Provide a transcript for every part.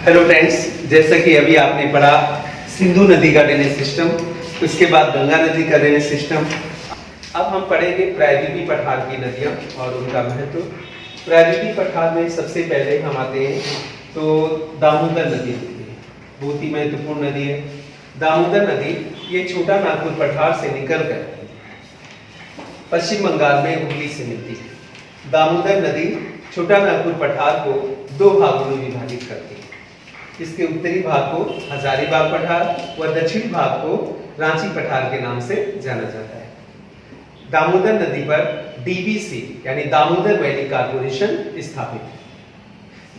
Hello friends, जैसा कि अभी आपने पढ़ा सिंधु नदी का ड्रेनेज सिस्टम, उसके बाद गंगा नदी का ड्रेनेज सिस्टम। अब हम पढ़ेंगे प्रायद्वीपीय पठार की नदियां और उनका महत्व। प्रायद्वीपीय पठार में सबसे पहले हम आते हैं तो दामोदर नदी बहुत ही महत्वपूर्ण नदी है। दामोदर नदी ये छोटा नागपुर पठार से निकलकर पश्चिम बंगाल में हुगली से मिलती है। दामोदर नदी छोटा नागपुर पठार को दो भागों में विभाजित करती है। इसके उत्तरी भाग को हजारीबाग पठार व दक्षिणी भाग को रांची पठार के नाम से जाना जाता है। दामोदर नदी पर डीवीसी यानी दामोदर वैली कॉर्पोरेशन स्थापित है।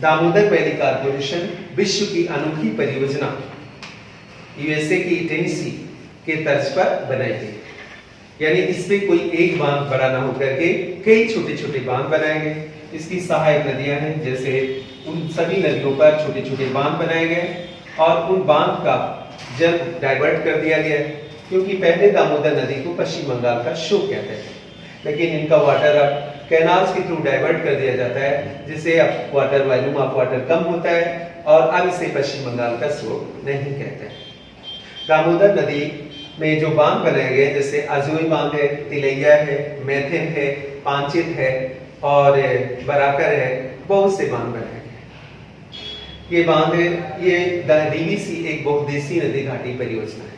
दामोदर वैली कॉर्पोरेशन विश्व की अनोखी परियोजना यूएसए की टेनेसी के तर्ज पर बनाई गई, यानी इसमें कोई एक बांध बड़ा न होकर के कई छोटे छोटे बांध बनाए गए। इसकी सहायक नदियां हैं, जैसे उन सभी नदियों पर छोटे छोटे बांध बनाए गए और उन बांध का जल डाइवर्ट कर दिया गया, क्योंकि पहले दामोदर नदी को पश्चिम बंगाल का शोक कहते थे, लेकिन इनका वाटर अब कैनाल्स के थ्रू डाइवर्ट कर दिया जाता है, जिससे अब वाटर वॉल्यूम ऑफ वाटर कम होता है और अब इसे पश्चिम बंगाल का शोक नहीं कहते हैं। दामोदर नदी में जो बांध बनाए गए, जैसे अजोई बांध है, तिलैया है, मैथन है, पांचित है और बराकर है, बहुत से बांध बनाए गए। ये बांध ये डीवीसी एक बहुउद्देशीय नदी घाटी परियोजना है।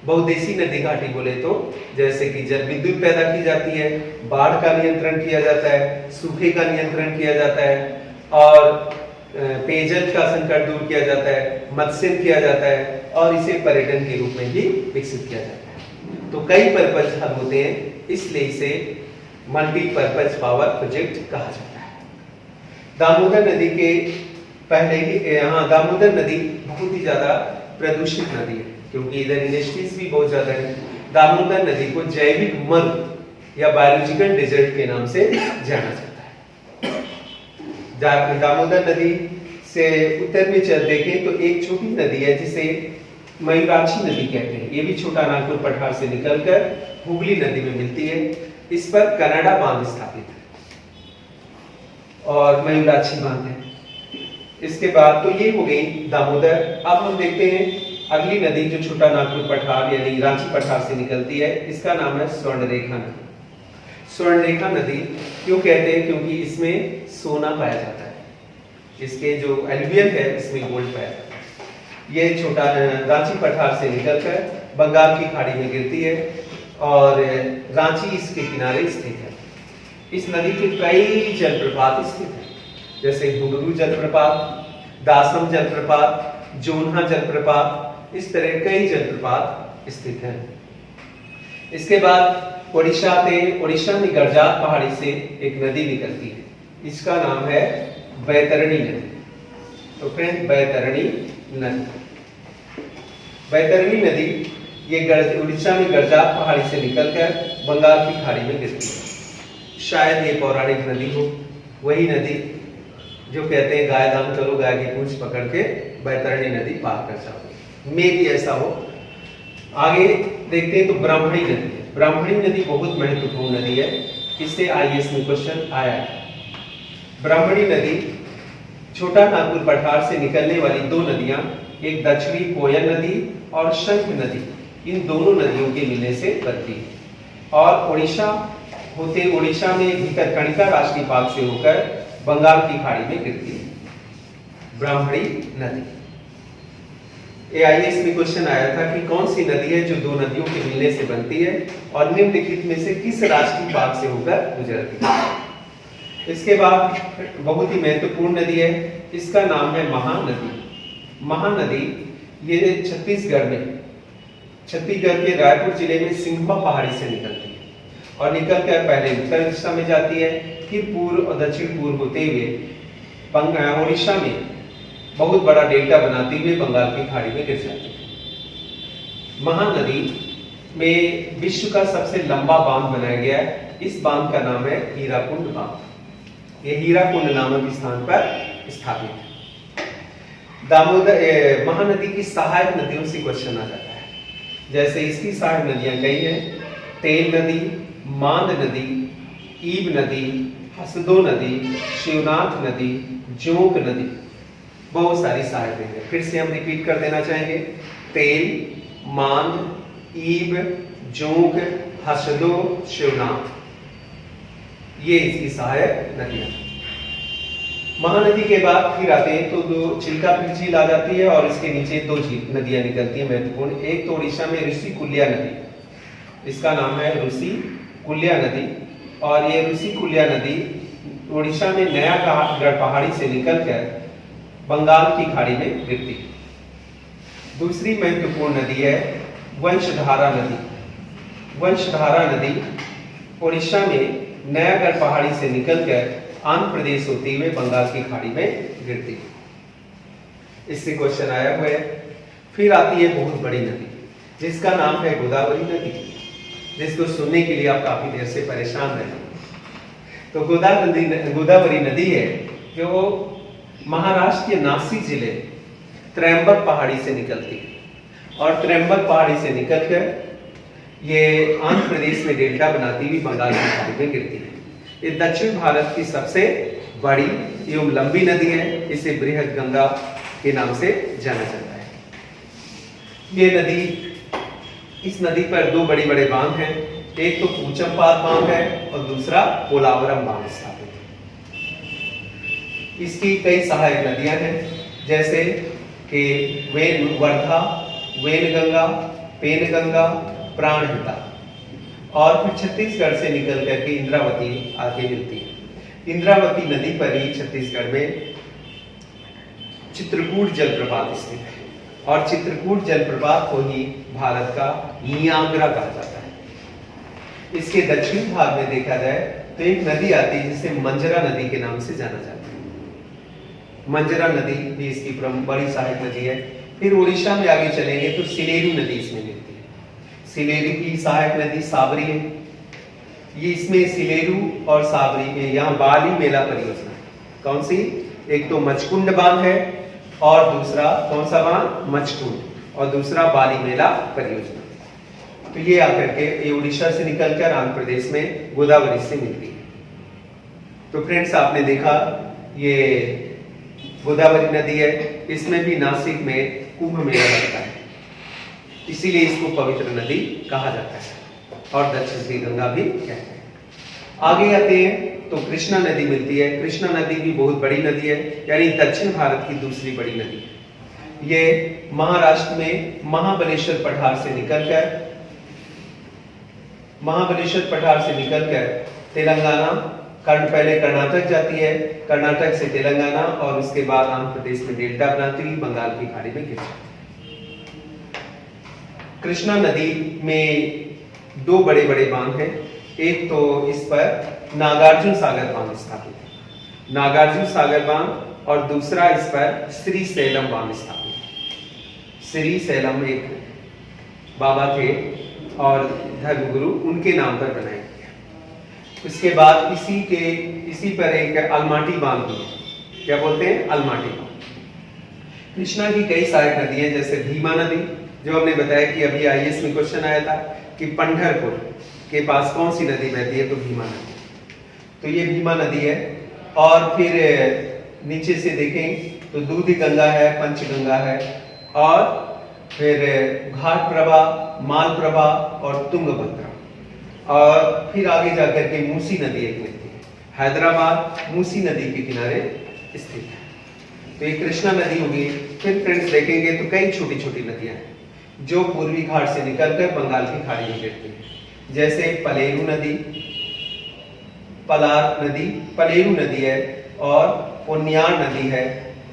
बहुउद्देशीय नदी घाटी बोले तो जैसे कि जल विद्युत पैदा की जाती है, बाढ़ का नियंत्रण किया जाता है, सूखे का नियंत्रण किया जाता है और पेयजल का संकट दूर किया जाता है, मत्स्य किया जाता है और इसे पर्यटन के रूप में भी विकसित किया जाता है। तो कई पर्पज हल होते हैं, इसलिए इसे मल्टीपर्पज पावर प्रोजेक्ट कहा जाता है। दामोदर नदी के पहले ही दामोदर नदी बहुत ही ज्यादा प्रदूषित नदी है, क्योंकि इधर इंडस्ट्रीज भी बहुत ज्यादा है। दामोदर नदी को जैविक मरु या बायोलॉजिकल डेजर्ट के नाम से जाना जाता है। दामोदर नदी से उत्तर में चल देखें तो एक छोटी नदी है जिसे मयूराक्षी नदी कहते हैं। ये भी छोटा नागपुर पठार से निकलकर हुगली नदी में मिलती है। इस पर कनाडा बांध स्थापित है और मयूराक्षी बांध है। इसके बाद तो ये हो गई दामोदर। अब हम देखते हैं अगली नदी जो छोटा नागपुर पठार यानी रांची पठार से निकलती है, इसका नाम है स्वर्णरेखा नदी। स्वर्णरेखा नदी क्यों कहते हैं? क्योंकि इसमें सोना पाया जाता है। इसके जो एल्यूवियल है इसमें गोल्ड पाया जाता है। ये छोटा रांची पठार से निकलकर बंगाल की खाड़ी में गिरती है और रांची इसके किनारे स्थित है। इस नदी के कई जलप्रपात स्थित हैं, जैसे हुडरू जलप्रपात, दासम जलप्रपात, जोन्हा जलप्रपात, इस तरह कई जलप्रपात स्थित हैं। इसके बाद उड़ीसा में गरजात पहाड़ी से एक नदी निकलती है, इसका नाम है बैतरणी नदी। तो फ्रेंड, बैतरणी नदी ये उड़ीसा में गरजात पहाड़ी से निकलकर बंगाल की खाड़ी में गिरती है। शायद ये पौराणिक नदी हो, वही नदी जो कहते हैं गाय दान करो, गाय की पूंछ पकड़ के बैतरणी नदी पार कर जाओगे, मे भी ऐसा हो। आगे देखते हैं तो ब्राह्मणी नदी है। ब्राह्मणी नदी बहुत महत्वपूर्ण नदी है, इससे आईएएस में क्वेश्चन आया है। ब्राह्मणी नदी छोटा नागपुर पठार से निकलने वाली दो नदियां, एक दक्षिणी कोयल नदी और शंख नदी, इन दोनों नदियों के मिलने से बनती है और उड़ीसा में भितरकणिका राष्ट्रीय पार्क से होकर बंगाल की खाड़ी में गिरती है ब्राह्मणी नदी। एआईएस में क्वेश्चन आया था कि कौन सी नदी है जो दो नदियों के मिलने से बनती है और निम्नलिखित में से किस राष्ट्रीय पार्क से होकर गुजरती है। इसके बाद बहुत ही महत्वपूर्ण नदी है, इसका नाम है महानदी। महानदी ये छत्तीसगढ़ के रायपुर जिले में सिंघवा पहाड़ी से निकलती है और निकलकर पहले उत्तर दिशा में जाती है, फिर पूर्व और दक्षिण पूर्व होते हुए उड़ीसा में बहुत बड़ा डेल्टा बनाते हुए बंगाल की खाड़ी में गिर जाती है। महानदी में विश्व का सबसे लंबा बांध बनाया गया है। इस बांध का नाम है हीराकुंड बांध। ये हीराकुंड नामक स्थान पर स्थापित है। महानदी की सहायक नदियों से क्वेश्चन आ जाता है, जैसे इसकी सहायक नदियां कई हैं, तेल नदी, मांद नदी, ईब नदी, हसदो नदी, शिवनाथ नदी, जोंक नदी। बहुत सारी सहायक नदियां, फिर से हम रिपीट कर देना चाहेंगे। तेल, मांद, ईब, जोंक, हसदो, शिवनाथ, ये इसकी सहायक नदियां। महानदी के बाद फिर आते हैं तो दो चिल्काफिल झील आ जाती है और इसके नीचे दो नदियां निकलती हैं महत्वपूर्ण। एक तो उड़ीसा में ऋषि कुल्या नदी, इसका नाम है ऋषि कुल्या नदी, और ये ऋषि कुल्या नदी उड़ीसा में नयागढ़ पहाड़ी से निकलकर बंगाल की खाड़ी में गिरती है। दूसरी महत्वपूर्ण नदी है वंशधारा नदी। वंशधारा नदी उड़ीसा में नयागढ़ पहाड़ी से निकलकर आंध्र प्रदेश होते हुए बंगाल की खाड़ी में गिरती है। इससे क्वेश्चन आया हुआ है। फिर आती है बहुत बड़ी नदी जिसका नाम है गोदावरी नदी, जिसको सुनने के लिए आप काफी देर से परेशान रहे। तो गोदावरी नदी है जो महाराष्ट्र के नासिक जिले त्रयंबक पहाड़ी से निकलती है और त्रयंबक पहाड़ी से निकलकर ये आंध्र प्रदेश में डेल्टा बनाती हुई बंगाल की खाड़ी में गिरती है। ये दक्षिण भारत की सबसे बड़ी एवं लंबी नदी है। इसे बृहद गंगा के नाम से जाना जाता है। ये नदी, इस नदी पर दो बड़े बड़े बांध हैं। एक तो पूचमपाद बांध है और दूसरा पोलावरम बांध स्थापित है। इसकी कई सहायक नदियां हैं जैसे कि वर्धा, वेनगंगा, पेनगंगा, प्राणहिता, और फिर छत्तीसगढ़ से निकल करके इंद्रावती आगे मिलती है। इंद्रावती नदी पर ही छत्तीसगढ़ में चित्रकूट जलप्रपात स्थित है और चित्रकूट जलप्रपात को ही भारत का नियाग्रा कहा जाता है। इसके दक्षिण भाग में देखा जाए तो एक नदी आती है जिसे मंजरा नदी के नाम से जाना जाता है। मंजरा नदी भी इसकी बड़ी सहायक नदी है। फिर उड़ीसा में आगे चलेंगे तो सिलेरू नदी इसमें मिलती है। सिलेरू की सहायक नदी साबरी है। ये इसमें सिलेरू और साबरी में यहाँ बाली मेला परियोजना, कौन सी, एक तो मचकुंड बांध है और दूसरा कौन सा बांध, मचकुंड, और दूसरा बाली मेला परियोजना। तो ये आकर के ये उड़ीसा से निकलकर आंध्र प्रदेश में गोदावरी से मिलती है। तो फ्रेंड्स आपने देखा ये गोदावरी नदी है। इसमें भी नासिक में कुंभ मेला लगता है, इसीलिए इसको पवित्र नदी कहा जाता है और दक्षिण की गंगा भी कहते हैं। आगे आते हैं तो कृष्णा नदी मिलती है। कृष्णा नदी भी बहुत बड़ी नदी है, यानी दक्षिण भारत की दूसरी बड़ी नदी है। ये महाराष्ट्र में महाबलेश्वर पठार से निकलकर तेलंगाना, पहले कर्नाटक जाती है, कर्नाटक से तेलंगाना और उसके बाद आंध्र प्रदेश में डेल्टा बनाती हुई बंगाल की खाड़ी में गिर जाती है। कृष्णा नदी में दो बड़े बड़े बांध हैं। एक तो इस पर नागार्जुन सागर बांध स्थापित है, नागार्जुन सागर बांध, और दूसरा इस पर श्री सैलम बांध स्थापित है। श्री सैलम एक बाबा थे और धर्मगुरु, उनके नाम पर बनाया गया। उसके बाद इसी पर एक अलमाटी बांध भी है। क्या बोलते हैं, अलमाटी बांध। कृष्णा की कई सहायक नदी है जैसे भीमा नदी, जो हमने बताया कि अभी आईएएस में क्वेश्चन आया था कि पंढरपुर के पास कौन सी नदी बहती है, तो भीमा नदी। तो ये भीमा नदी है। और फिर नीचे से देखें तो दूधी गंगा है, पंचगंगा है, और फिर घाट प्रभा, माल प्रभा और तुंगभद्रा। और फिर आगे जाकर के मूसी नदी एक मिलती है। हैदराबाद मूसी नदी के किनारे स्थित है। तो ये कृष्णा नदी होगी। फिर फ्रेंड्स देखेंगे तो कई छोटी छोटी नदियां हैं जो पूर्वी घाट से निकलकर बंगाल की खाड़ी में गिरती है, जैसे पलेरू नदी, पलार नदी, पलेरू नदी है, और पुण्यार नदी है,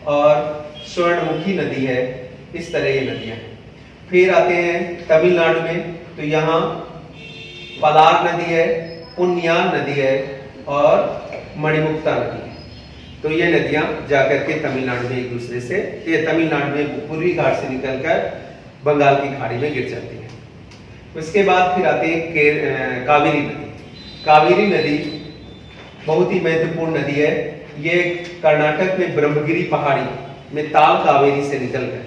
और स्वर्णमुखी नदी है। इस तरह ये नदियां हैं। फिर आते हैं तमिलनाडु में, तो यहाँ पलार नदी है, पुण्यार नदी है और मणिमुक्ता नदी है। तो ये नदियां जाकर के तमिलनाडु में एक दूसरे से, ये तमिलनाडु में पूर्वी घाट से निकलकर बंगाल की खाड़ी में गिर जाती है। उसके बाद फिर आते हैं कावेरी नदी। कावेरी नदी बहुत ही महत्वपूर्ण नदी है। ये कर्नाटक में ब्रह्मगिरी पहाड़ी में ताल कावेरी से निकलकर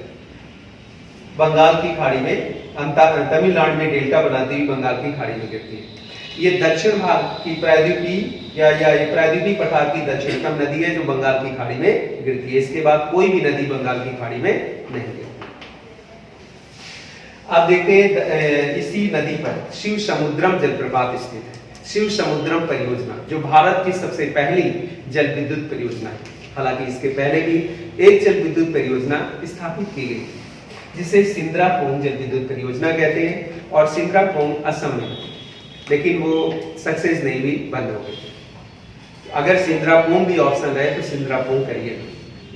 बंगाल की खाड़ी में, तमिलनाडु में डेल्टा बनाती हुई बंगाल की खाड़ी में गिरती है। ये दक्षिण भाग की प्रायद्वीपीय या ये प्रायद्वीपीय पठार की दक्षिणतम नदी है जो बंगाल की खाड़ी में गिरती है। इसके बाद कोई भी नदी बंगाल की खाड़ी में नहीं गिरती। आप देखते हैं इसी नदी पर शिव समुद्रम जलप्रपात स्थित है। शिव समुद्रम परियोजना जो भारत की सबसे पहली जल विद्युत परियोजना है। हालांकि इसके पहले भी एक जल विद्युत परियोजना स्थापित की गई जिसे सिंद्रापोंग जल विद्युत परियोजना कहते हैं और सिंद्रापोंग असम में, लेकिन वो सक्सेस नहीं हुई, बंद हो गई। अगर सिंद्रापोंग भी ऑप्शन रहे तो सिंद्रापोंग करिए,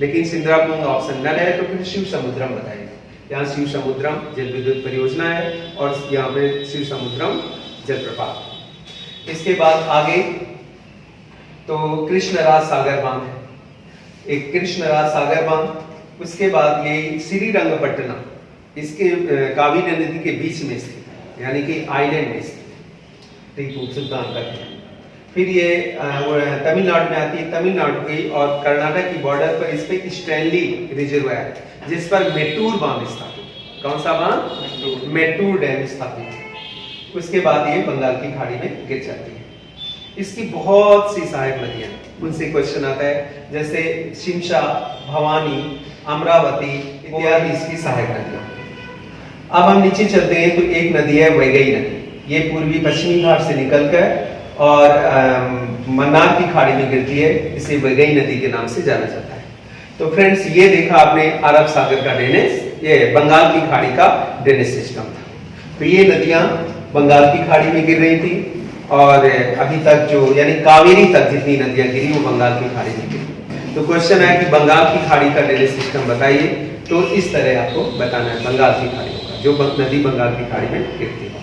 लेकिन सिंद्रापोंग ऑप्शन न रहे तो फिर शिव समुद्रम बताइए। यहाँ शिव समुद्रम जल विद्युत परियोजना है और यहाँ पे शिव समुद्रम जलप्रपात। इसके बाद आगे तो कृष्णराज सागर बांध है, एक कृष्णराज सागर बांध। उसके बाद ये श्रीरंगपट्टनम, इसके कावेरी नदी के बीच में स्थित है, यानी कि आइलैंड में स्थित टीपू सुल्तान तक है। फिर ये तमिलनाडु में आती है, तमिलनाडु की और कर्नाटक की बॉर्डर पर इस पे स्टैनली रिजर्वायर जिस पर मेट्टूर बांध स्थापित। कौन सा बांध? मेट्टूर डैम स्थापित। उसके बाद ये बंगाल की खाड़ी में गिर जाती है। इसकी बहुत सी सहायक नदियां, उनसे क्वेश्चन आता है, जैसे शिमशा, भवानी, अमरावती इत्यादि इसकी सहायक नदियां। अब हम नीचे चलते हैं तो एक नदी है वैगई नदी। ये पूर्वी पश्चिमी घाट से निकलकर और मन्नार की खाड़ी में गिरती है। इसे वैगई नदी के नाम से जाना जाता है। तो फ्रेंड्स, ये देखा आपने अरब सागर का ड्रेनेज, ये बंगाल की खाड़ी का ड्रेनेज सिस्टम था। तो ये नदियां बंगाल की खाड़ी में गिर रही थी और अभी तक जो यानी कावेरी तक जितनी नदियां गिरी वो बंगाल की खाड़ी में गिरी। तो क्वेश्चन है कि बंगाल की खाड़ी का ड्रेनेज सिस्टम बताइए। तो इस तरह आपको बताना है बंगाल की खाड़ी का, जो नदी बंगाल की खाड़ी में गिरती है।